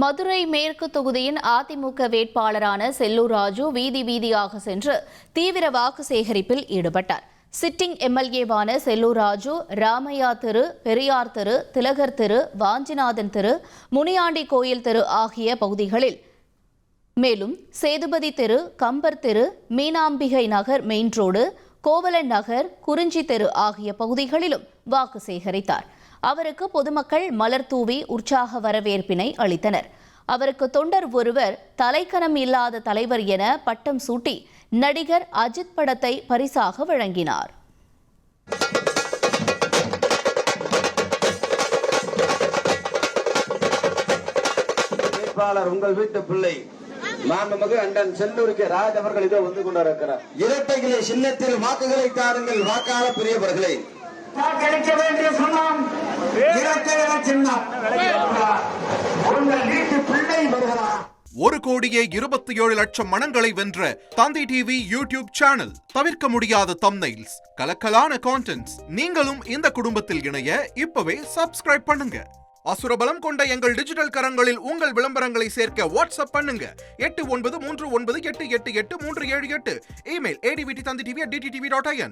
மதுரை மேற்கு தொகுதியின் அதிமுக வேட்பாளரான செல்லூர் ராஜு வீதி வீதியாக சென்று தீவிர வாக்கு சேகரிப்பில் ஈடுபட்டார். சிட்டிங் எம்எல்ஏவான செல்லூர் ராஜு ராமையா தெரு, பெரியார் தெரு, திலகர் தெரு, வாஞ்சிநாதன் தெரு, முனியாண்டி கோயில் தெரு ஆகிய பகுதிகளில், மேலும் சேதுபதி தெரு, கம்பர் தெரு, மீனாம்பிகை நகர் மெயின் ரோடு, கோவலன் நகர், குறிஞ்சி தெரு ஆகிய பகுதிகளிலும் வாக்கு சேகரித்தார். அவருக்கு பொதுமக்கள் மலர் தூவி உற்சாக வரவேற்பினை அளித்தனர். அவருக்கு தொண்டர் ஒருவர் தலைக்கணம் இல்லாத தலைவர் என பட்டம் சூட்டி நடிகர் அஜித் படத்தை பரிசாக வழங்கினார். வேட்பாளர் உங்கள் வீட்டு பிள்ளை மாண்புமிகு அண்ணன் செல்லூர் ராஜ் அவர்கள் இதோ வந்து கொண்டிருக்கிறார். இரட்டைகளை சின்னத்தில் வாக்குகளை தாருங்கள் வாக்காளர் பெரியவர்களை. வாக்களிக்க வேண்டிய சொன்னாம் இரட்டைகளை சின்னம் உங்கள் வீட்டு பிள்ளை வருகிறார். 1,27,00,000 மனங்களை வென்ற தந்தி டிவி யூடியூப் சேனல். தவிர்க்க முடியாத தம்ப்நெயில்ஸ், கலக்கலான கான்டென்ட்ஸ். நீங்களும் இந்த குடும்பத்தில் இணைய இப்பவே சப்ஸ்கிரைப் பண்ணுங்க. அசுரபலம் கொண்ட எங்கள் டிஜிட்டல் கரங்களில் உங்கள் விளம்பரங்களை சேர்க்க வாட்ஸ்அப் பண்ணுங்க. 8939888838. Email advtthanditv@dttv.in.